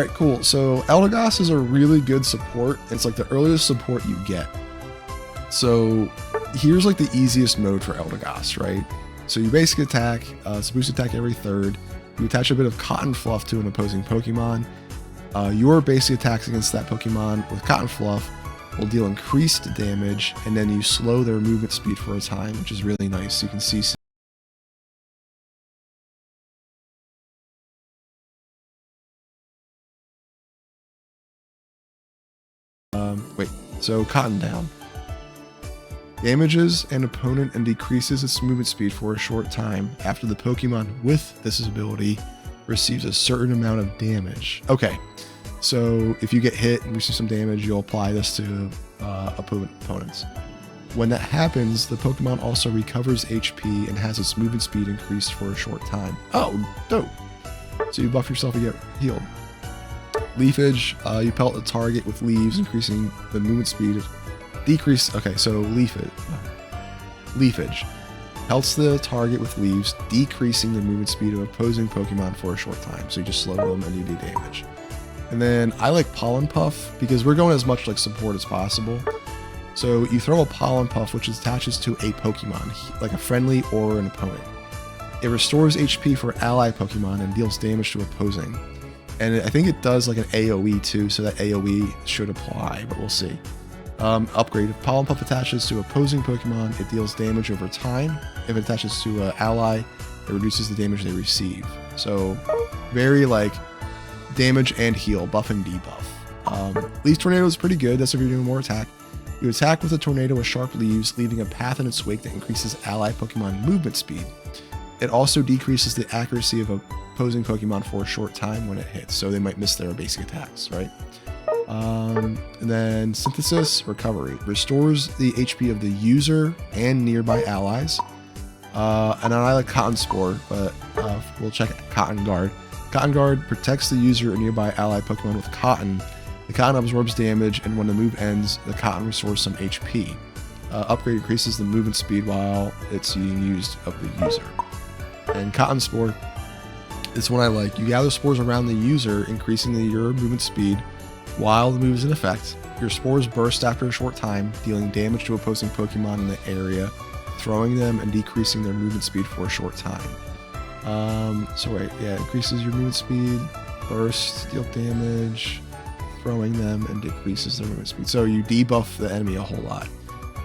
Alright, cool. So Eldegoss is a really good support. It's like the earliest support you get. So here's like the easiest mode for Eldegoss, right? So you basic attack, it's boost attack every third. You attach a bit of cotton fluff to an opposing Pokemon. Your basic attacks against that Pokemon with cotton fluff will deal increased damage, and then you slow their movement speed for a time, which is really nice. You can see so cotton down. Damages an opponent and decreases its movement speed for a short time after the Pokemon with this ability receives a certain amount of damage. Okay, so if you get hit and receive some damage, you'll apply this to opponents. When that happens, the Pokemon also recovers HP and has its movement speed increased for a short time. Oh, dope. So you buff yourself and get healed. Leafage, you pelt a target with leaves, increasing the movement speed. Okay, so Leafage pelts the target with leaves, decreasing the movement speed of opposing Pokemon for a short time. So you just slow them and you do damage. And then I like Pollen Puff because we're going as much like support as possible. So you throw a Pollen Puff which attaches to a Pokemon, like a friendly or an opponent. It restores HP for ally Pokemon and deals damage to opposing. And I think it does like an AoE too, so that AoE should apply, but we'll see. Upgrade. If Pollen Puff attaches to opposing Pokemon, it deals damage over time. If it attaches to an ally, it reduces the damage they receive. So very like damage and heal, buff and debuff. Leaf Tornado is pretty good. That's if you're doing more attack. You attack with a tornado with sharp leaves, leaving a path in its wake that increases ally Pokemon movement speed. It also decreases the accuracy of opposing Pokemon for a short time when it hits, so they might miss their basic attacks, right? And then Synthesis, Recovery. Restores the HP of the user and nearby allies. And then I like Cotton Spore, but we'll check Cotton Guard. Cotton Guard protects the user and nearby ally Pokemon with Cotton. The Cotton absorbs damage, and when the move ends, the Cotton restores some HP. Upgrade increases the movement speed while it's being used of the user. And Cotton Spore, this one I like. You gather spores around the user, increasing your movement speed while the move is in effect. Your spores burst after a short time, dealing damage to opposing Pokemon in the area, throwing them and decreasing their movement speed for a short time. Increases your movement speed, burst, deal damage, throwing them, and decreases their movement speed. So you debuff the enemy a whole lot.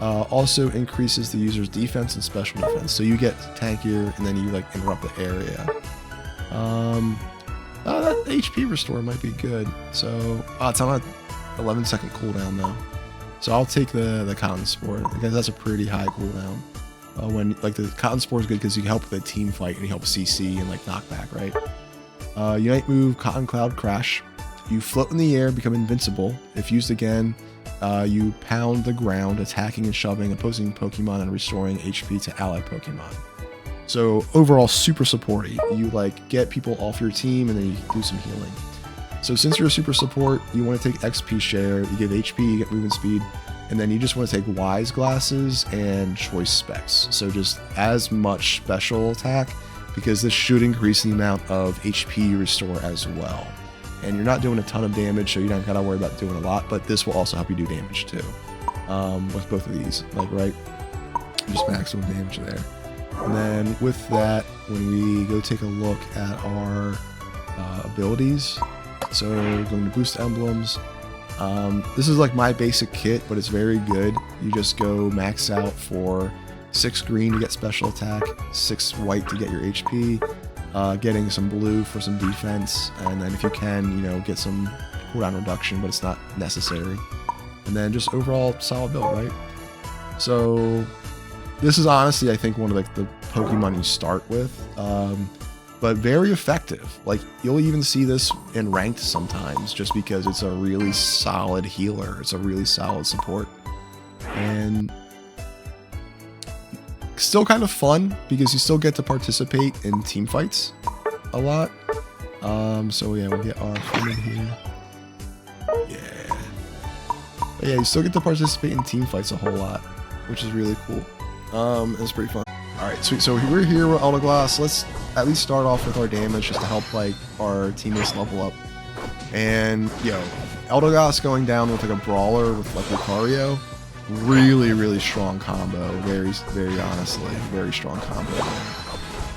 Also increases the user's defense and special defense. So you get tankier and then you like interrupt the area. That HP restore might be good. So it's on a 11-second cooldown though. So I'll take the Cotton Spore because that's a pretty high cooldown. When like the Cotton Spore is good because you help with a team fight and you help CC and like knockback, right? Unite move, Cotton Cloud Crash. You float in the air, become invincible. If used again, you pound the ground, attacking and shoving opposing Pokemon and restoring HP to ally Pokemon. So overall, super supporty. You like get people off your team and then you do some healing. So since you're a super support, you want to take XP share, you give HP, you get movement speed, and then you just want to take Wise Glasses and Choice Specs. So just as much special attack, because this should increase the amount of HP you restore as well. And you're not doing a ton of damage, so you don't gotta worry about doing a lot, but this will also help you do damage too. With both of these, like right, just maximum damage there. And then with that, when we go take a look at our abilities, so we're going to boost emblems. This is like my basic kit, but it's very good. You just go max out for 6 green to get special attack, 6 white to get your HP, getting some blue for some defense, and then if you can, get some cooldown reduction, but it's not necessary. And then just overall solid build, right? So this is honestly, I think, one of like the Pokemon you start with, but very effective. Like you'll even see this in ranked sometimes, just because it's a really solid healer. It's a really solid support, and still kind of fun because you still get to participate in team fights a lot. So yeah, we'll get our friend in here. Yeah. But yeah, you still get to participate in team fights a whole lot, which is really cool. It's pretty fun. Alright, sweet. So we're here with Eldegoss. Let's at least start off with our damage just to help like our teammates level up. And, yo, Eldegoss going down with like a brawler with like Lucario, really, really strong combo. Very, very honestly, very strong combo.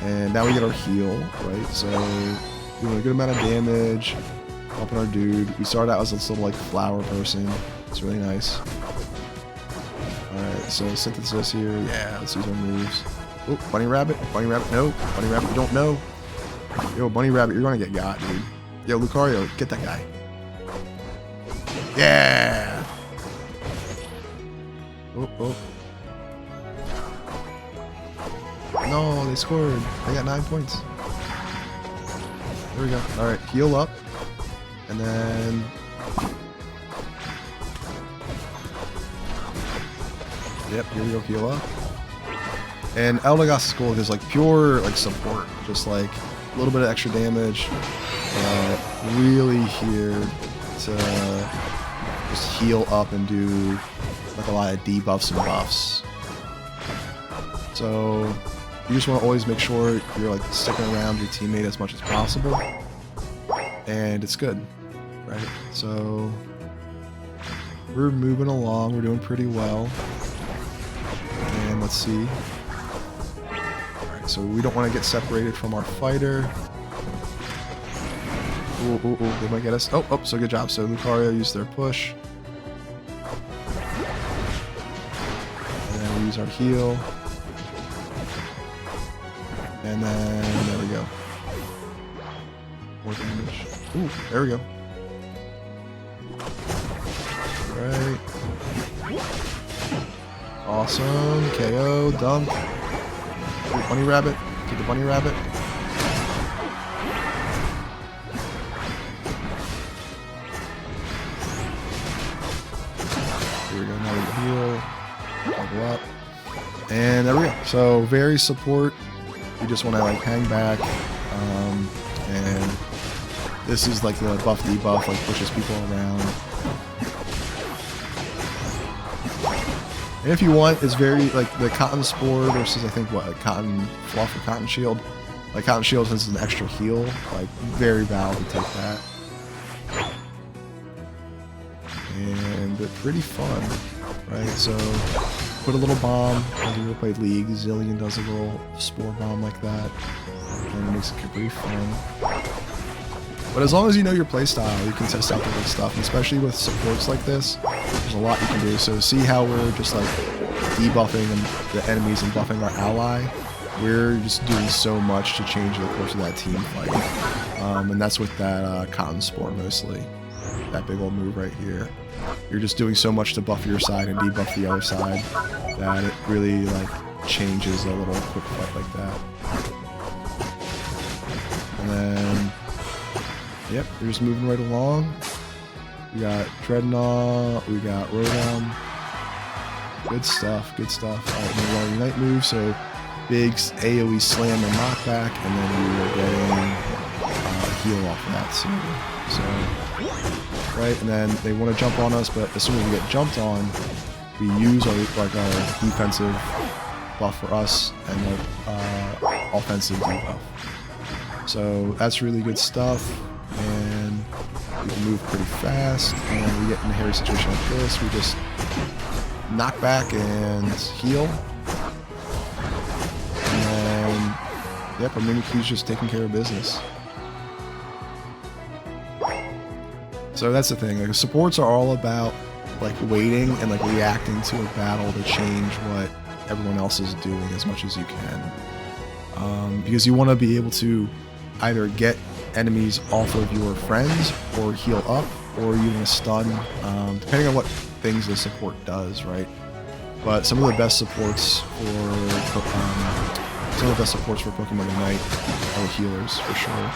And now we get our heal, right? So, doing a good amount of damage, helping our dude. We started out as this little like flower person. It's really nice. Alright, so synthesis here. Yeah, let's use our moves. Oh, bunny rabbit, no. Bunny rabbit, you don't know. Yo, bunny rabbit, you're gonna get got, dude. Yo, Lucario, get that guy. Yeah! Oh, oh. No, they scored. They got 9 points. There we go. Alright, heal up. And then... Yep, here we go, heal up. And Eldegoss is cool because like pure like support, just like a little bit of extra damage. Really here to just heal up and do like a lot of debuffs and buffs. So you just want to always make sure you're like sticking around your teammate as much as possible, and it's good, right? So we're moving along, we're doing pretty well. And let's see. Alright, so we don't want to get separated from our fighter. Ooh, ooh, ooh, they might get us. Oh, oh, so good job. So Lucario used their push. And then we use our heal. And then, there we go. More damage. Ooh, there we go. Alright. Awesome. KO. Dunk. Ooh, bunny rabbit. Get the bunny rabbit. Here we go. Now we heal. Level up. And there we go. So very support. You just want to like hang back. And this is like the buff debuff, like pushes people around. And if you want, it's very, like, the Cotton Spore versus, I think, what, Cotton Fluff or Cotton Shield? Like, Cotton Shield, since it's an extra heal, like, very valid to take that. And they're pretty fun, right? So, put a little bomb, like you played League, Zillion does a little Spore Bomb like that, and it makes it pretty fun. But as long as you know your playstyle, you can test out different stuff, and especially with supports like this, there's a lot you can do. So see how we're just like debuffing the enemies and buffing our ally? We're just doing so much to change the course of that team fight. And that's with that Cotton Spore mostly. That big old move right here. You're just doing so much to buff your side and debuff the other side that it really like changes a little quick fight like that. And then... Yep, they're just moving right along. We got Dreadnought, we got Rotom. Good stuff, good stuff. Alright, then we got a Unite move, so big AoE slam and knockback, and then we were getting heal off of that too. So, right, and then they want to jump on us, but as soon as we get jumped on, we use our defensive buff for us and our offensive debuff. So that's really good stuff. And we can move pretty fast, and we get in a hairy situation like this, we just knock back and heal. And then, yep, our Mimikyu's just taking care of business. So that's the thing, like supports are all about like waiting and like reacting to a battle to change what everyone else is doing as much as you can. Because you want to be able to either get enemies off of your friends, or heal up, or even stun, depending on what things the support does, right? But some of the best supports for Pokemon Unite are the healers for sure,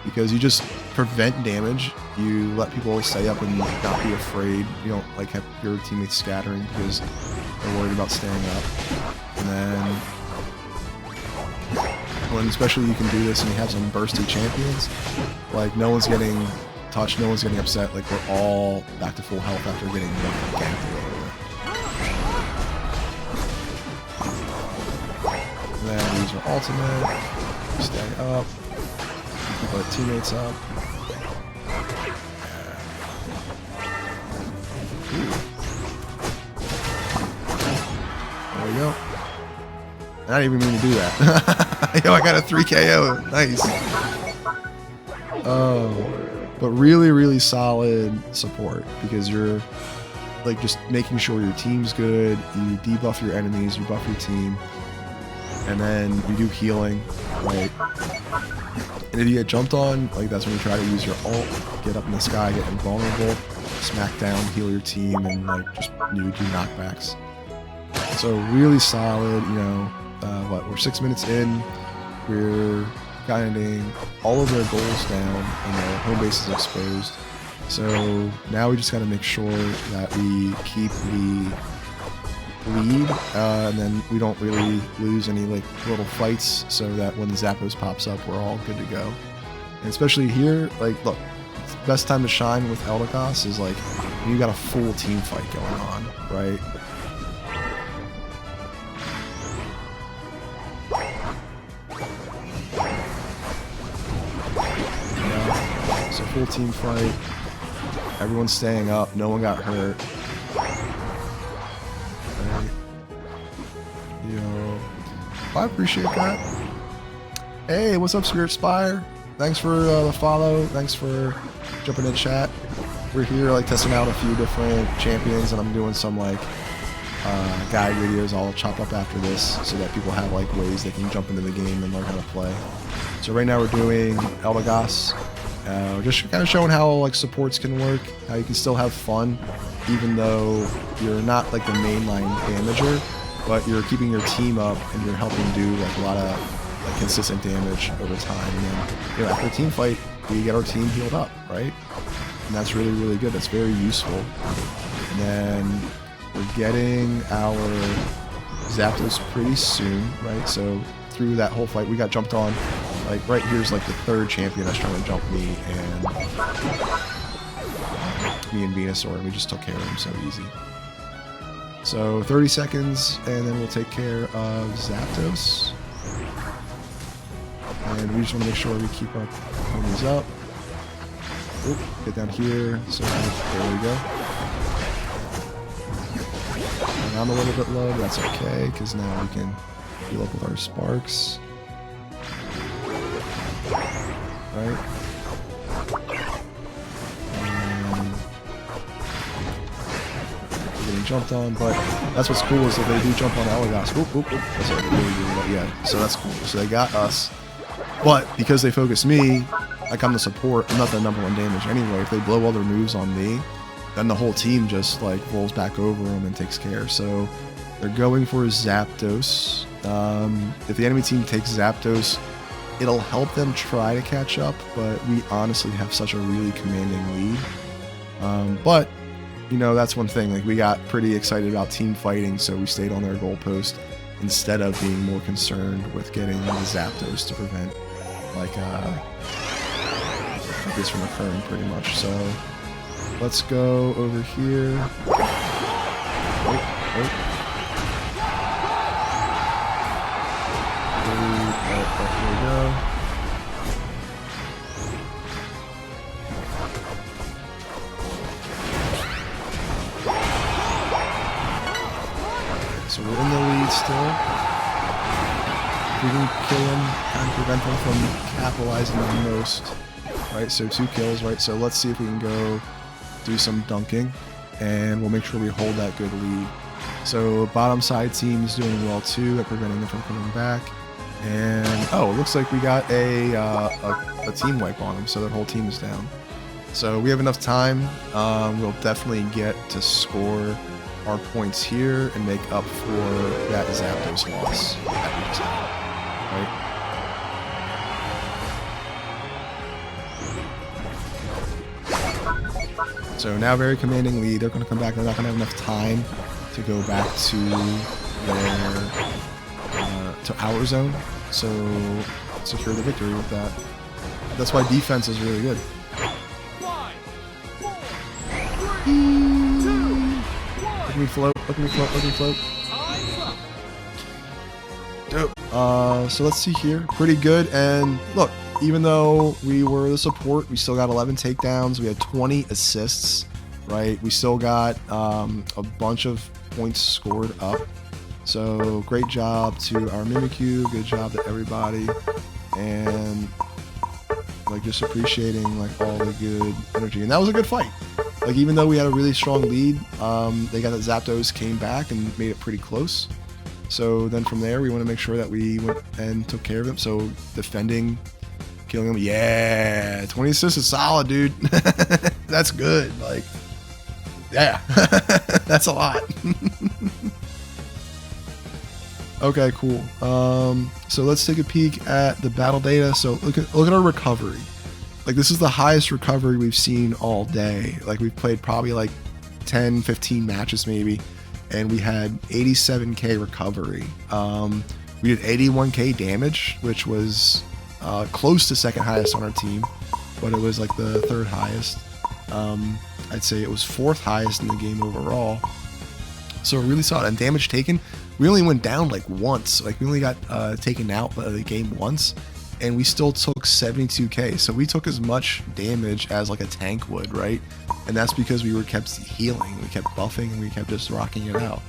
because you just prevent damage. You let people stay up and not be afraid. You don't like have your teammates scattering because they're worried about staying up, and then. And especially you can do this and you have some bursty champions, like no one's getting touched, no one's getting upset, like we're all back to full health after getting ganked a little bit. And then we use our ultimate, stay up, keep our teammates up. I didn't even mean to do that. Yo, I got a 3 KO. Nice. Oh, but really, really solid support because you're like just making sure your team's good. You debuff your enemies, you buff your team, and then you do healing, right? And if you get jumped on, like that's when you try to use your ult, get up in the sky, get invulnerable, smack down, heal your team, and like just do knockbacks. So really solid, you know. What, we're 6 minutes in, we're getting all of their goals down, and their home base is exposed. So now we just got to make sure that we keep the lead, and then we don't really lose any like little fights, so that when the Zapdos pops up, we're all good to go. And especially here, like, look, the best time to shine with Eldegoss is like when you got a full team fight going on, right? So full team fight, everyone's staying up, no one got hurt. Okay. Yo, I appreciate that. Hey, what's up, Spirit Spire? Thanks for the follow, thanks for jumping in chat. We're here like testing out a few different champions, and I'm doing some like guide videos I'll chop up after this so that people have like ways they can jump into the game and learn how to play. So right now we're doing Eldegoss. Just kind of showing how like supports can work, how you can still have fun even though you're not like the mainline damager, but you're keeping your team up and you're helping do like a lot of like consistent damage over time. And then, you know, after a team fight, we get our team healed up, right? And that's really, really good. That's very useful. And then we're getting our Zapdos pretty soon, right? So through that whole fight, we got jumped on. Like right here's like the third champion that's trying to jump me and Venusaur, and we just took care of him so easy. So 30 seconds, and then we'll take care of Zapdos. And we just want to make sure we keep our enemies up. Oop, get down here. So there we go. And I'm a little bit low, but that's okay, because now we can heal up with our sparks. Right? We're getting jumped on, but that's what's cool is that they do jump on Eldegoss. Oop, oop, oop. That's what they're really doing, but yeah, so that's cool. So they got us, but because they focus me, like I'm the support, I'm not the #1 damage anyway. If they blow all their moves on me, then the whole team just like rolls back over them and takes care. So they're going for Zapdos. If the enemy team takes Zapdos, it'll help them try to catch up, but we honestly have such a really commanding lead. But, you know, that's one thing. Like, we got pretty excited about team fighting, so we stayed on their goalpost instead of being more concerned with getting the Zapdos to prevent, like this from occurring, pretty much. So, let's go over here. Oh. Here we go. So we're in the lead still. If we can kill him and prevent him from capitalizing on most. Right, so 2 kills, right? So let's see if we can go do some dunking, and we'll make sure we hold that good lead. So bottom side team's doing well too at preventing them from coming back. And oh, it looks like we got a team wipe on them, so their whole team is down. So we have enough time. We'll definitely get to score our points here and make up for that Zapdos loss that we just had, right? So now very commanding lead. They're going to come back. They're not going to have enough time to go back to their to our zone, so secure the victory with that. That's why defense is really good. 5, 4, 3, 2, 1. Look at me float, look at me float, look at me float. Dope. So let's see here. Pretty good, and look, even though we were the support, we still got 11 takedowns, we had 20 assists, right? We still got a bunch of points scored up. So great job to our Mimikyu, good job to everybody, and like just appreciating like all the good energy. And that was a good fight. Like even though we had a really strong lead, they got that Zapdos came back and made it pretty close. So then from there, we want to make sure that we went and took care of them. So defending, killing them, yeah, 20 assists is solid, dude. That's good. Like, yeah, that's a lot. Okay, cool. So let's take a peek at the battle data. So look at our recovery. Like this is the highest recovery we've seen all day. Like we've played probably like 10, 15 matches maybe, and we had 87k recovery. We did 81k damage, which was close to second highest on our team, but it was like the third highest. I'd say it was fourth highest in the game overall. So really solid. And damage taken, we only went down like once. Like we only got taken out of the game once, and we still took 72k. So we took as much damage as like a tank would, right? And that's because we were kept healing, we kept buffing, and we kept just rocking it out.